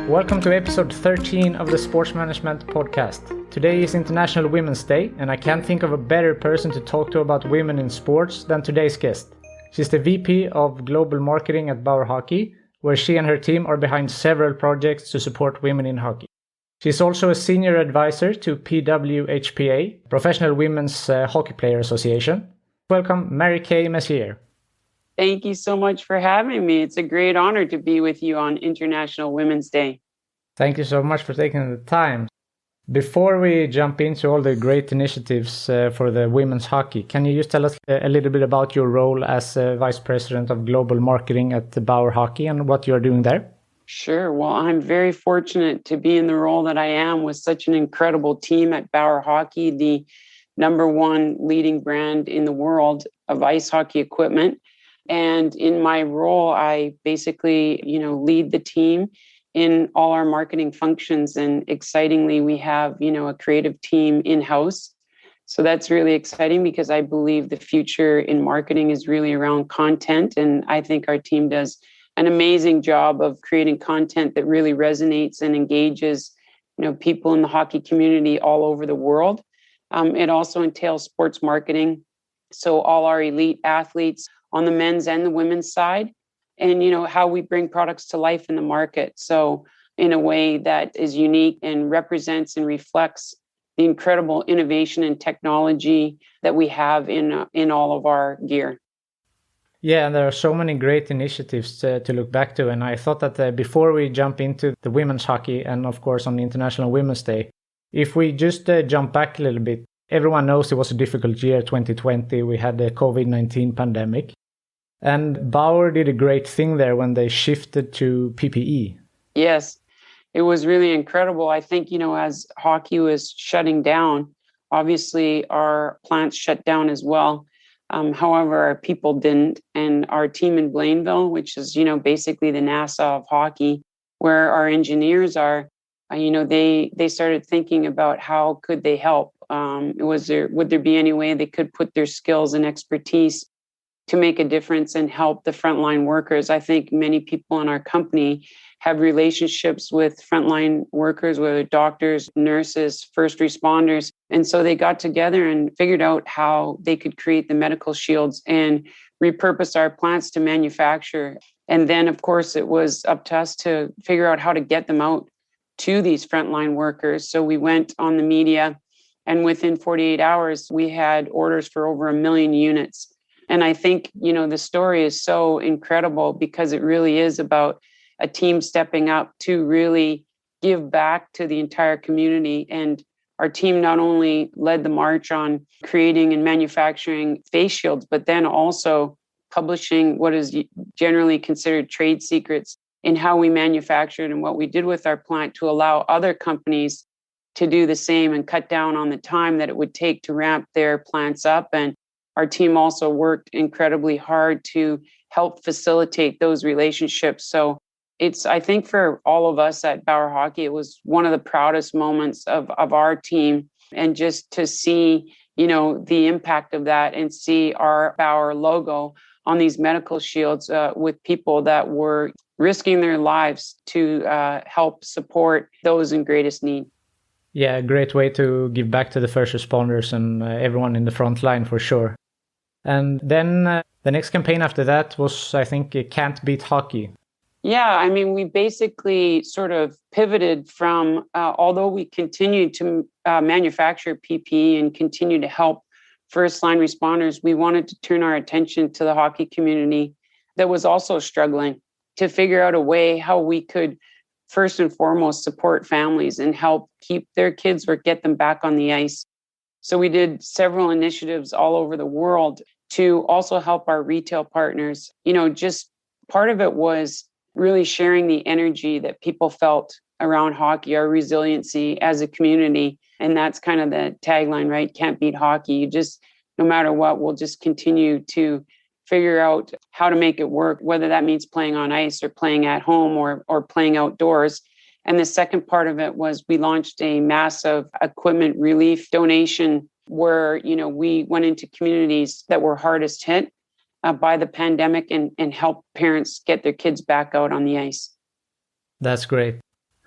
Welcome to episode 13 of the Sports Management Podcast. Today is International Women's Day, and I can't think of a better person to talk to about women in sports than today's guest. She's the VP of Global Marketing at Bauer Hockey, where she and her team are behind several projects to support women in hockey. She's also a senior advisor to PWHPA, Professional Women's Hockey Player Association. Welcome, Mary-Kay Messier. Thank you so much for having me. It's a great honor to be with you on International Women's Day. Thank you so much for taking the time. Before we jump into all the great initiatives for the women's hockey, can you just tell us a little bit about your role as Vice President of Global Marketing at the Bauer Hockey and what you're doing there? Sure. Well, I'm very fortunate to be in the role that I am with such an incredible team at Bauer Hockey, the number one leading brand in the world of ice hockey equipment. And in my role, I basically, lead the team in all our marketing functions. And excitingly, we have, a creative team in-house. So that's really exciting because I believe the future in marketing is really around content. And I think our team does an amazing job of creating content that really resonates and engages, people in the hockey community all over the world. It also entails sports marketing. So all our elite athletes on the men's and the women's side, and how we bring products to life in the market. So in a way that is unique and represents and reflects the incredible innovation and technology that we have in all of our gear. Yeah, and there are so many great initiatives to look back to. And I thought that before we jump into the women's hockey and of course on the International Women's Day, if we just jump back a little bit, everyone knows it was a difficult year, 2020. We had the COVID-19 pandemic. And Bauer did a great thing there when they shifted to PPE. Yes, it was really incredible. I think, as hockey was shutting down, obviously our plants shut down as well. However, our people didn't. And our team in Blainville, which is, basically the NASA of hockey, where our engineers are, they started thinking about how could they help. Would there be any way they could put their skills and expertise to make a difference and help the frontline workers? I think many people in our company have relationships with frontline workers, whether doctors, nurses, first responders. And so they got together and figured out how they could create the medical shields and repurpose our plants to manufacture. And then, of course, it was up to us to figure out how to get them out to these frontline workers. So we went on the media, and within 48 hours, we had orders for over 1 million units. And I think, the story is so incredible because it really is about a team stepping up to really give back to the entire community. And our team not only led the march on creating and manufacturing face shields, but then also publishing what is generally considered trade secrets in how we manufactured and what we did with our plant to allow other companies to do the same and cut down on the time that it would take to ramp their plants up. And our team also worked incredibly hard to help facilitate those relationships. So I think for all of us at Bauer Hockey, it was one of the proudest moments of our team. And just to see, the impact of that and see our Bauer logo on these medical shields with people that were risking their lives to help support those in greatest need. Yeah, a great way to give back to the first responders and everyone in the front line for sure. And then the next campaign after that was, I think, Can't Beat Hockey. Yeah, we basically sort of pivoted from, although we continued to manufacture PPE and continue to help first line responders, we wanted to turn our attention to the hockey community that was also struggling to figure out a way how we could first and foremost support families and help keep their kids or get them back on the ice. So we did several initiatives all over the world to also help our retail partners. Just part of it was really sharing the energy that people felt around hockey, our resiliency as a community. And that's kind of the tagline, right? Can't beat hockey. You just, no matter what, we'll just continue to figure out how to make it work, whether that means playing on ice or playing at home or playing outdoors. And the second part of it was we launched a massive equipment relief donation where, we went into communities that were hardest hit by the pandemic and help parents get their kids back out on the ice. That's great.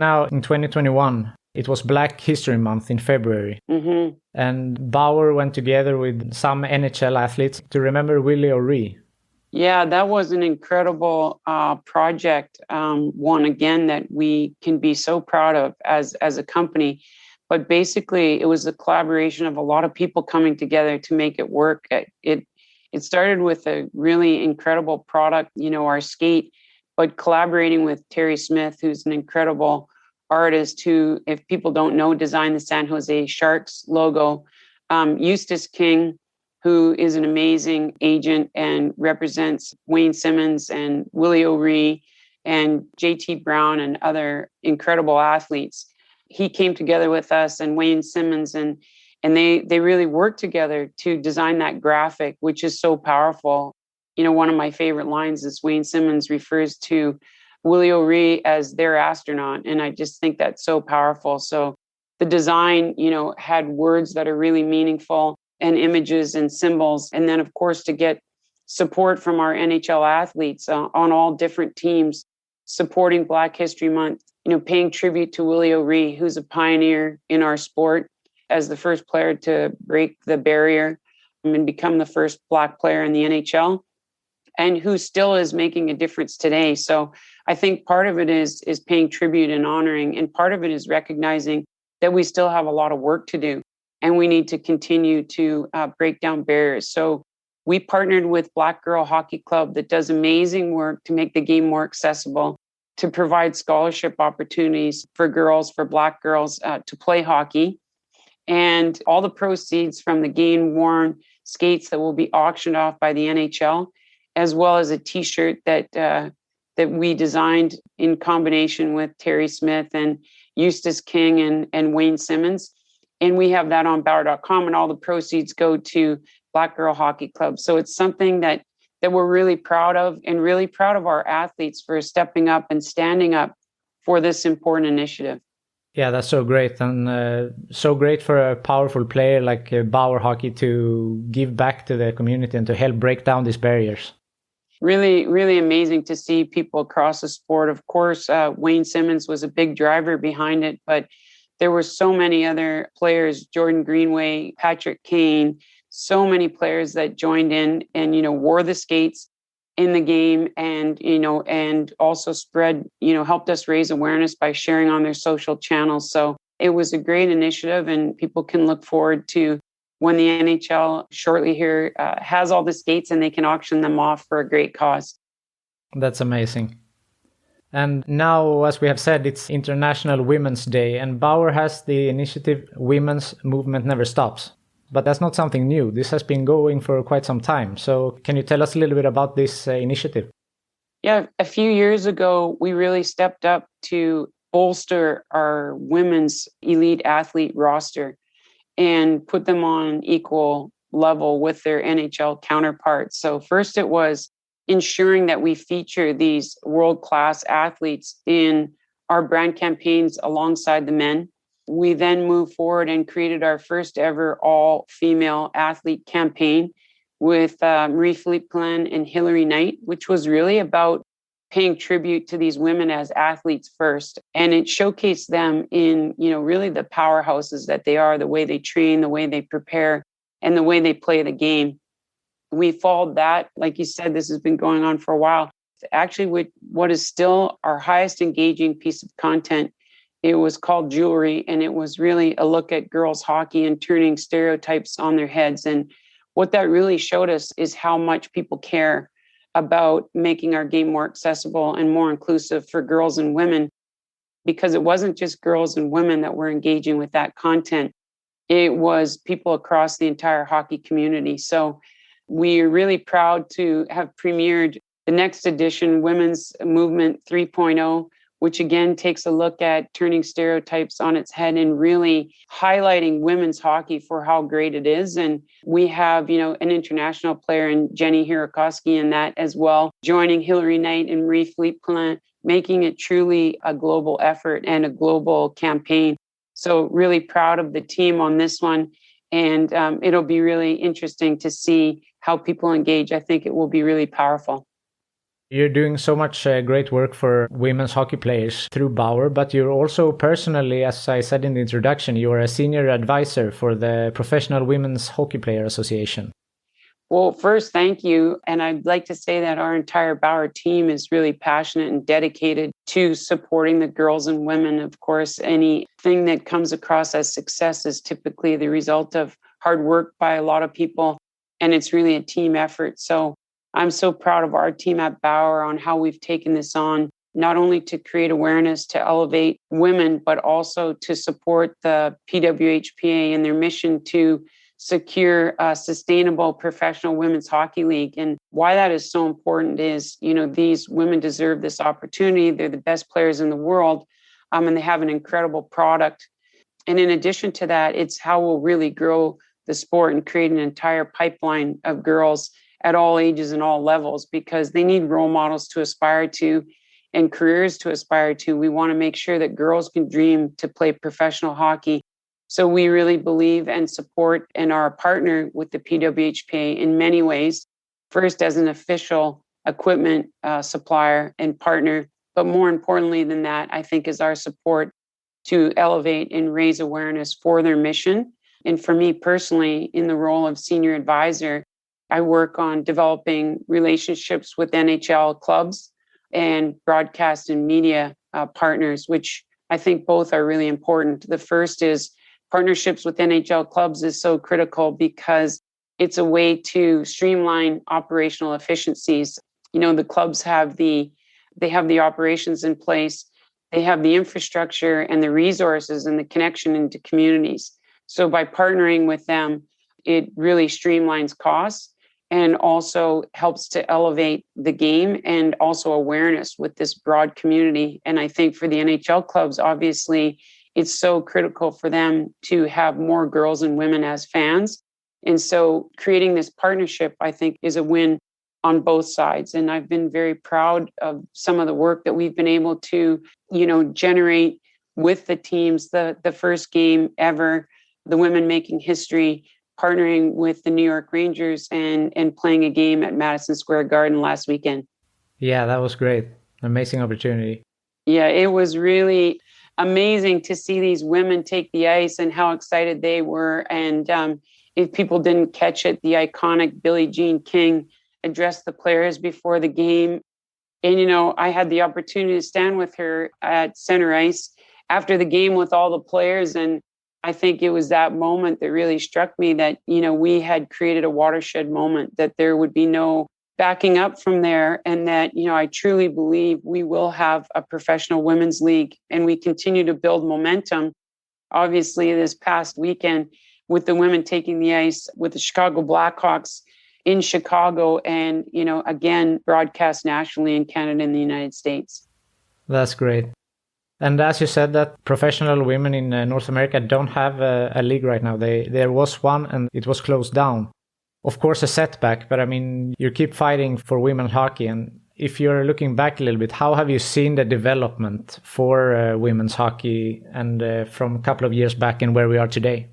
Now in 2021, it was Black History Month in February. Mm-hmm. And Bauer went together with some NHL athletes to remember Willie O'Ree. Yeah, that was an incredible project. One, again, that we can be so proud of as a company. But basically, it was a collaboration of a lot of people coming together to make it work. It started with a really incredible product, our skate, but collaborating with Terry Smith, who's an incredible artist who, if people don't know, designed the San Jose Sharks logo. Eustace King, who is an amazing agent and represents Wayne Simmons and Willie O'Ree and JT Brown and other incredible athletes. He came together with us and Wayne Simmons, and they really worked together to design that graphic, which is so powerful. One of my favorite lines is Wayne Simmons refers to Willie O'Ree as their astronaut. And I just think that's so powerful. So the design, had words that are really meaningful and images and symbols. And then, of course, to get support from our NHL athletes on all different teams, supporting Black History Month, paying tribute to Willie O'Ree, who's a pioneer in our sport as the first player to break the barrier and become the first Black player in the NHL, and who still is making a difference today. So I think part of it is paying tribute and honoring, and part of it is recognizing that we still have a lot of work to do, and we need to continue to break down barriers. So we partnered with Black Girl Hockey Club that does amazing work to make the game more accessible, to provide scholarship opportunities for girls, for Black girls to play hockey. And all the proceeds from the game-worn skates that will be auctioned off by the NHL, as well as a T-shirt that we designed in combination with Terry Smith and Eustace King and Wayne Simmons. And we have that on Bauer.com, and all the proceeds go to Black Girl Hockey Club. So it's something that we're really proud of, and really proud of our athletes for stepping up and standing up for this important initiative. Yeah, that's so great. And so great for a powerful player like Bauer Hockey to give back to the community and to help break down these barriers. Really, really amazing to see people across the sport. Of course, Wayne Simmons was a big driver behind it, but there were so many other players, Jordan Greenway, Patrick Kane, so many players that joined in and, wore the skates in the game, and, and also spread, helped us raise awareness by sharing on their social channels. So it was a great initiative, and people can look forward to when the NHL shortly here has all the skates and they can auction them off for a great cause. That's amazing. And now, as we have said, it's International Women's Day, and Bauer has the initiative Women's Movement Never Stops. But that's not something new. This has been going for quite some time. So can you tell us a little bit about this initiative? Yeah, a few years ago, we really stepped up to bolster our women's elite athlete roster and put them on an equal level with their NHL counterparts. So first it was ensuring that we feature these world-class athletes in our brand campaigns alongside the men. We then moved forward and created our first ever all-female athlete campaign with Marie-Philippe Glenn and Hilary Knight, which was really about paying tribute to these women as athletes first. And it showcased them in, really the powerhouses that they are, the way they train, the way they prepare, and the way they play the game. We followed that. Like you said, this has been going on for a while. Actually, with what is still our highest engaging piece of content, it was called Jewelry, and it was really a look at girls hockey and turning stereotypes on their heads. And what that really showed us is how much people care about making our game more accessible and more inclusive for girls and women, because it wasn't just girls and women that were engaging with that content. It was people across the entire hockey community. So we are really proud to have premiered the next edition, Women's Movement 3.0, which again takes a look at turning stereotypes on its head and really highlighting women's hockey for how great it is. And we have, an international player in Jenny Hirokoski in that as well, joining Hilary Knight and Marie-Philippe Glenn, making it truly a global effort and a global campaign. So really proud of the team on this one. And it'll be really interesting to see how people engage. I think it will be really powerful. You're doing so much great work for women's hockey players through Bauer, but you're also personally, as I said in the introduction, you're a senior advisor for the Professional Women's Hockey Player Association. Well, first, thank you. And I'd like to say that our entire Bauer team is really passionate and dedicated to supporting the girls and women. Of course, anything that comes across as success is typically the result of hard work by a lot of people. And it's really a team effort. So I'm so proud of our team at Bauer on how we've taken this on, not only to create awareness, to elevate women, but also to support the PWHPA in their mission to secure a sustainable professional women's hockey league. And why that is so important is, these women deserve this opportunity. They're the best players in the world, and they have an incredible product. And in addition to that, it's how we'll really grow the sport and create an entire pipeline of girls at all ages and all levels, because they need role models to aspire to and careers to aspire to. We want to make sure that girls can dream to play professional hockey. So we really believe and support and are a partner with the PWHPA in many ways. First, as an official equipment supplier and partner, but more importantly than that, I think is our support to elevate and raise awareness for their mission. And for me personally, in the role of senior advisor, I work on developing relationships with NHL clubs and broadcast and media partners, which I think both are really important. The first is partnerships with NHL clubs is so critical because it's a way to streamline operational efficiencies. The clubs have the operations in place, they have the infrastructure and the resources and the connection into communities. So by partnering with them, it really streamlines costs and also helps to elevate the game and also awareness with this broad community. And I think for the NHL clubs, obviously, it's so critical for them to have more girls and women as fans. And so creating this partnership, I think, is a win on both sides. And I've been very proud of some of the work that we've been able to, generate with the teams. The first game ever, the women making history, partnering with the New York Rangers and playing a game at Madison Square Garden last weekend. Yeah, that was great. Amazing opportunity. Yeah, it was really amazing to see these women take the ice and how excited they were. And if people didn't catch it, the iconic Billie Jean King addressed the players before the game. And, I had the opportunity to stand with her at center ice after the game with all the players. And I think it was that moment that really struck me that, we had created a watershed moment, that there would be no backing up from there. And that, I truly believe we will have a professional women's league, and we continue to build momentum. Obviously, this past weekend with the women taking the ice with the Chicago Blackhawks in Chicago and, again, broadcast nationally in Canada and the United States. That's great. And as you said, that professional women in North America don't have a league right now. There was one and it was closed down. Of course, a setback, but I mean, you keep fighting for women's hockey. And if you're looking back a little bit, how have you seen the development for women's hockey and from a couple of years back and where we are today?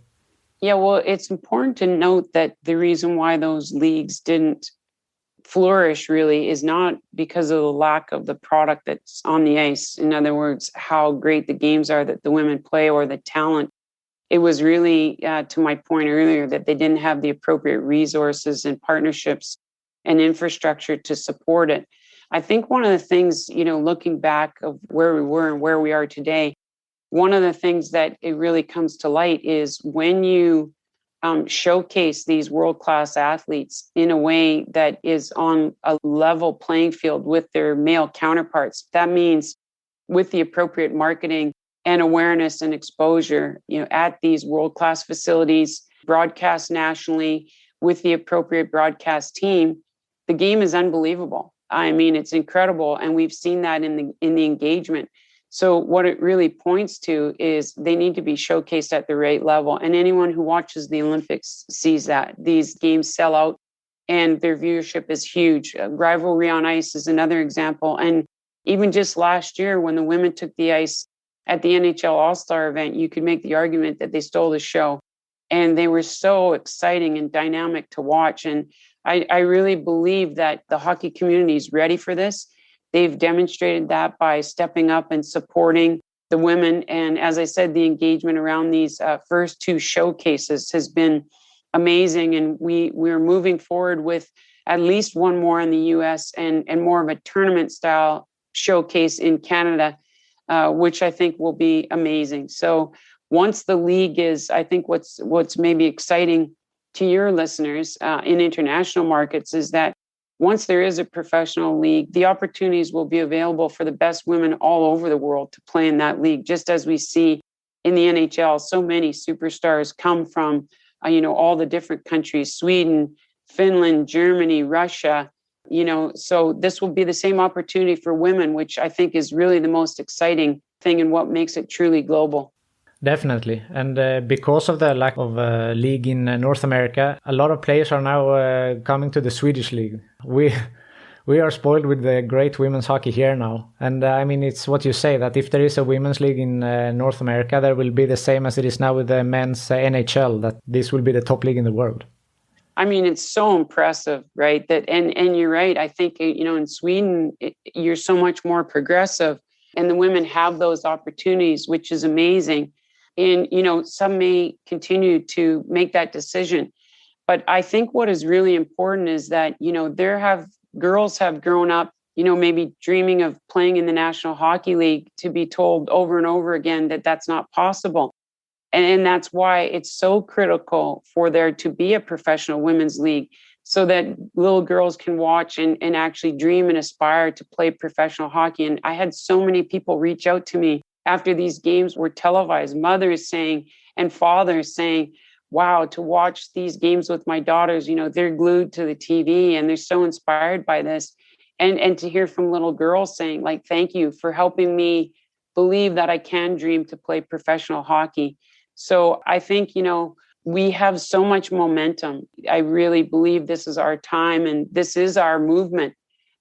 Yeah, well, it's important to note that the reason why those leagues didn't flourish really is not because of the lack of the product that's on the ice. In other words, how great the games are that the women play or the talent. It was really, to my point earlier, that they didn't have the appropriate resources and partnerships and infrastructure to support it. I think one of the things, looking back of where we were and where we are today, one of the things that it really comes to light is when you showcase these world-class athletes in a way that is on a level playing field with their male counterparts. That means with the appropriate marketing and awareness and exposure, at these world-class facilities, broadcast nationally with the appropriate broadcast team, the game is unbelievable. I mean, it's incredible. And we've seen that in the engagement. So what it really points to is they need to be showcased at the right level. And anyone who watches the Olympics sees that these games sell out and their viewership is huge. Rivalry on ice is another example. And even just last year, when the women took the ice at the NHL All-Star event, you could make the argument that they stole the show. And they were so exciting and dynamic to watch. And I really believe that the hockey community is ready for this. They've demonstrated that by stepping up and supporting the women. And as I said, the engagement around these first two showcases has been amazing. And we're moving forward with at least one more in the US and more of a tournament style showcase in Canada, which I think will be amazing. So once the league is, I think what's maybe exciting to your listeners in international markets is that once there is a professional league, the opportunities will be available for the best women all over the world to play in that league, just as we see in the NHL. So many superstars come from, all the different countries, Sweden, Finland, Germany, Russia, so this will be the same opportunity for women, which I think is really the most exciting thing and what makes it truly global. Definitely. And because of the lack of a league in North America, a lot of players are now coming to the Swedish league. We are spoiled with the great women's hockey here now. And I mean, it's what you say, that if there is a women's league in North America, there will be the same as it is now with the men's NHL, that this will be the top league in the world. I mean, it's so impressive, right? And you're right. I think, in Sweden, you're so much more progressive and the women have those opportunities, which is amazing. And, some may continue to make that decision. But I think what is really important is that, girls have grown up, maybe dreaming of playing in the National Hockey League, to be told over and over again that that's not possible. And that's why it's so critical for there to be a professional women's league so that little girls can watch and actually dream and aspire to play professional hockey. And I had so many people reach out to me after these games were televised, mothers saying and fathers saying, wow, to watch these games with my daughters, they're glued to the TV and they're so inspired by this. And to hear from little girls saying, like, thank you for helping me believe that I can dream to play professional hockey. So I think, we have so much momentum. I really believe this is our time and this is our movement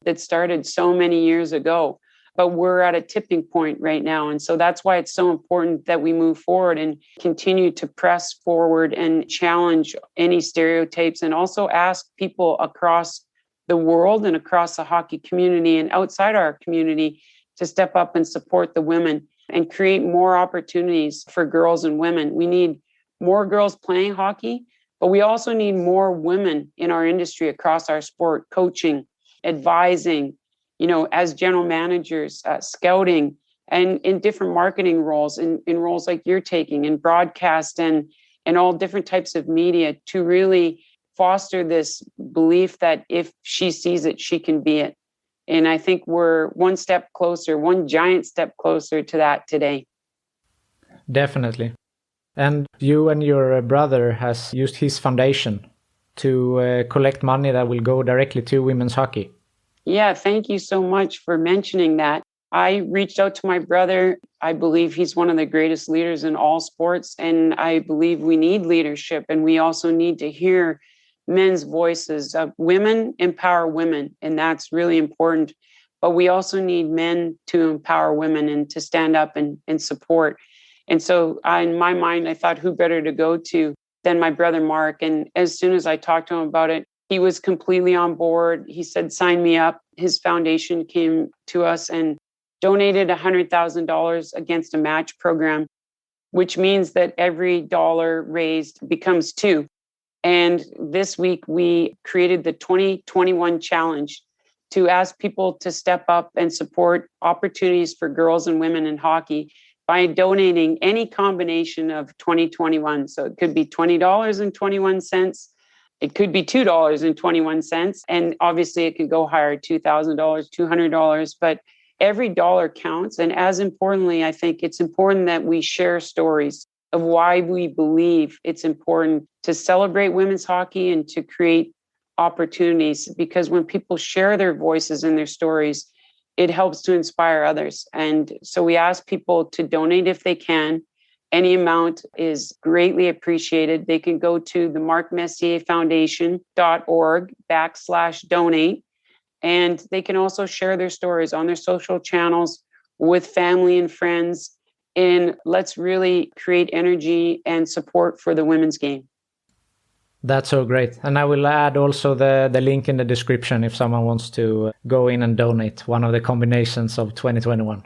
that started so many years ago. But we're at a tipping point right now. And so that's why it's so important that we move forward and continue to press forward and challenge any stereotypes and also ask people across the world and across the hockey community and outside our community to step up and support the women and create more opportunities for girls and women. We need more girls playing hockey, but we also need more women in our industry across our sport, coaching, advising, as general managers, scouting, and in different marketing roles, in roles like you're taking, in broadcast and all different types of media, to really foster this belief that if she sees it, she can be it. And I think we're one step closer, one giant step closer to that today. Definitely. And you and your brother has used his foundation to collect money that will go directly to women's hockey. Yeah, thank you so much for mentioning that. I reached out to my brother. I believe he's one of the greatest leaders in all sports, and I believe we need leadership, and we also need to hear men's voices. Women empower women, and that's really important. But we also need men to empower women and to stand up and support. And so in my mind, I thought, who better to go to than my brother, Mark? And as soon as I talked to him about it, he was completely on board. He said, sign me up. His foundation came to us and donated $100,000 against a match program, which means that every dollar raised becomes $2. And this week we created the 2021 challenge to ask people to step up and support opportunities for girls and women in hockey by donating any combination of 2021. So it could be $20.21. It could be $2.21. And obviously it could go higher, $2,000, $200, but every dollar counts. And as importantly, I think it's important that we share stories of why we believe it's important to celebrate women's hockey and to create opportunities, because when people share their voices and their stories, it helps to inspire others. And so we ask people to donate if they can. Any amount is greatly appreciated. They can go to the markmessierfoundation.org/donate. And they can also share their stories on their social channels with family and friends. And let's really create energy and support for the women's game. That's so great. And I will add also the link in the description if someone wants to go in and donate one of the combinations of 2021.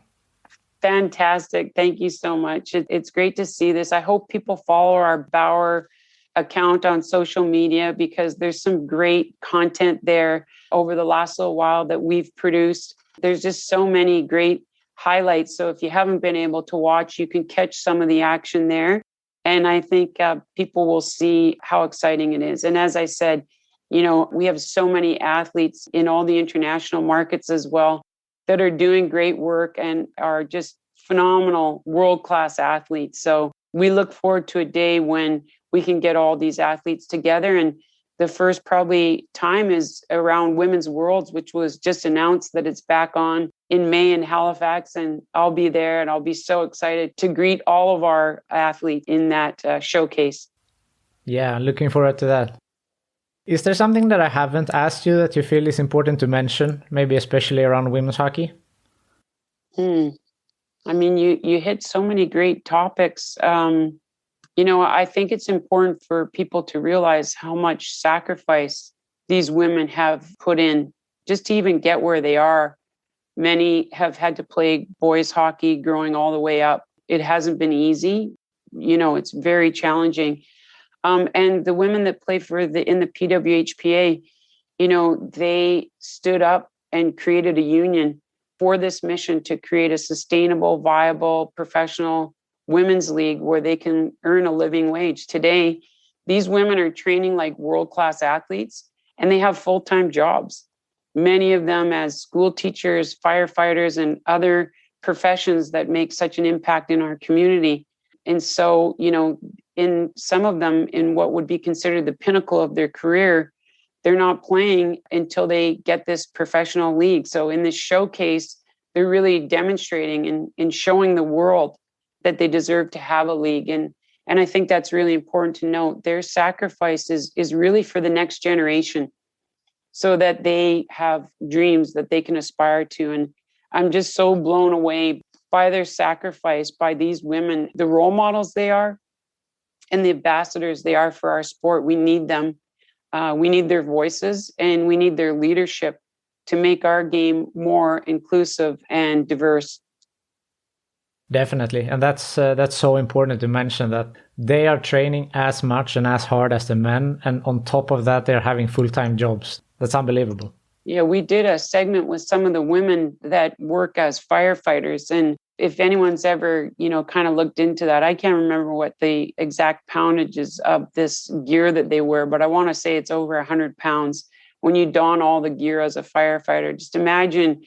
Fantastic. Thank you so much. It's great to see this. I hope people follow our Bauer account on social media because there's some great content there over the last little while that we've produced. There's just so many great highlights. So if you haven't been able to watch, you can catch some of the action there. And I think people will see how exciting it is. And as I said, we have so many athletes in all the international markets as well that are doing great work and are just phenomenal world-class athletes. So we look forward to a day when we can get all these athletes together. And the first probably time is around Women's Worlds, which was just announced that it's back on in May in Halifax. And I'll be there and I'll be so excited to greet all of our athletes in that showcase. Yeah, looking forward to that. Is there something that I haven't asked you that you feel is important to mention, maybe especially around women's hockey? I mean, you hit so many great topics. I think it's important for people to realize how much sacrifice these women have put in just to even get where they are. Many have had to play boys hockey growing all the way up. It hasn't been easy. It's very challenging. And the women that play in the PWHPA, they stood up and created a union for this mission to create a sustainable, viable, professional women's league where they can earn a living wage. Today, these women are training like world-class athletes and they have full-time jobs. Many of them as school teachers, firefighters, and other professions that make such an impact in our community. And so, in some of them, in what would be considered the pinnacle of their career, they're not playing until they get this professional league. So in this showcase, they're really demonstrating and showing the world that they deserve to have a league. And I think that's really important to note. Their sacrifice is really for the next generation so that they have dreams that they can aspire to. And I'm just so blown away by their sacrifice, by these women, the role models they are and the ambassadors they are for our sport. We need them. We need their voices and we need their leadership to make our game more inclusive and diverse. Definitely. And that's so important to mention that they are training as much and as hard as the men. And on top of that, they're having full-time jobs. That's unbelievable. Yeah, we did a segment with some of the women that work as firefighters. And if anyone's ever, kind of looked into that, I can't remember what the exact poundages of this gear that they wear, but I want to say it's over 100 pounds when you don all the gear as a firefighter. Just imagine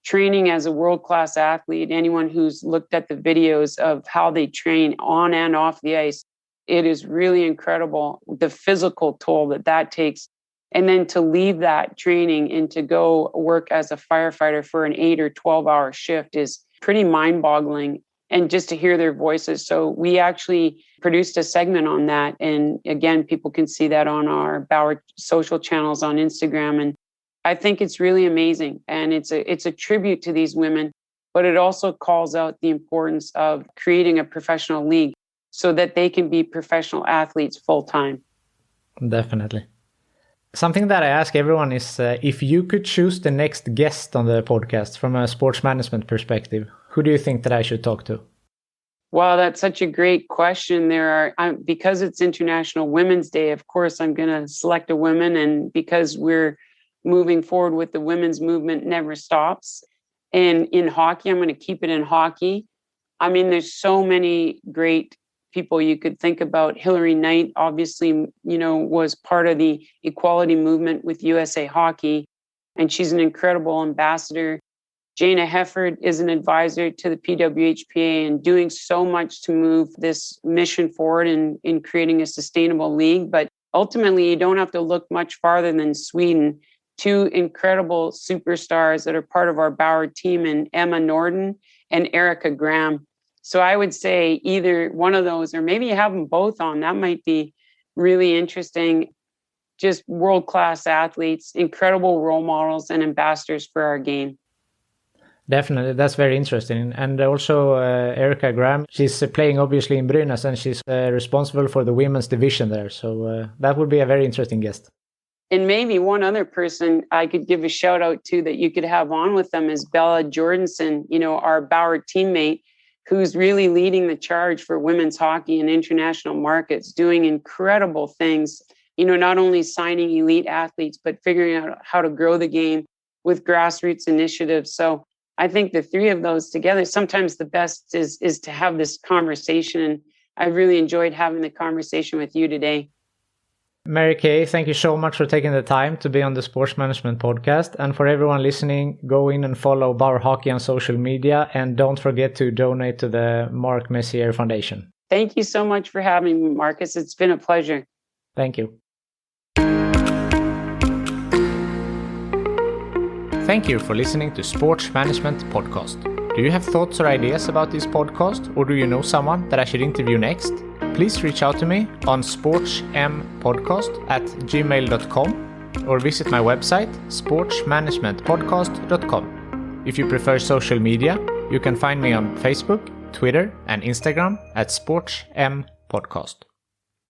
training as a world-class athlete. Anyone who's looked at the videos of how they train on and off the ice, it is really incredible, the physical toll that takes. And then to leave that training and to go work as a firefighter for an 8 or 12-hour shift is pretty mind-boggling. And just to hear their voices. So we actually produced a segment on that. And again, people can see that on our Bauer social channels on Instagram. And I think it's really amazing. And it's a tribute to these women, but it also calls out the importance of creating a professional league so that they can be professional athletes full-time. Definitely. Something that I ask everyone is if you could choose the next guest on the podcast from a sports management perspective, who do you think that I should talk to? Well, that's such a great question. Because it's International Women's Day, of course, I'm going to select a woman. And because we're moving forward with the women's movement never stops. And in hockey, I'm going to keep it in hockey. I mean, there's so many great people you could think about. Hillary Knight, obviously, was part of the equality movement with USA Hockey, and she's an incredible ambassador. Jana Hefford is an advisor to the PWHPA and doing so much to move this mission forward in creating a sustainable league. But ultimately, you don't have to look much farther than Sweden. Two incredible superstars that are part of our Bauer team, and Emma Norden and Erica Graham. So I would say either one of those, or maybe you have them both on. That might be really interesting. Just world-class athletes, incredible role models and ambassadors for our game. Definitely, that's very interesting. And also Erica Graham, she's playing obviously in Brynäs, and she's responsible for the women's division there. So that would be a very interesting guest. And maybe one other person I could give a shout out to that you could have on with them is Bella Jordanson, our Bauer teammate, who's really leading the charge for women's hockey in international markets, doing incredible things, not only signing elite athletes, but figuring out how to grow the game with grassroots initiatives. So I think the three of those together, sometimes the best is to have this conversation. And I really enjoyed having the conversation with you today. Mary-Kay, thank you so much for taking the time to be on the Sports Management Podcast. And for everyone listening, go in and follow Bauer Hockey on social media. And don't forget to donate to the Mary-Kay Messier Foundation. Thank you so much for having me, Marcus. It's been a pleasure. Thank you. Thank you for listening to Sports Management Podcast. Do you have thoughts or ideas about this podcast, or do you know someone that I should interview next? Please reach out to me on sportsmpodcast@gmail.com or visit my website sportsmanagementpodcast.com. If you prefer social media, you can find me on Facebook, Twitter and Instagram at sportsmpodcast.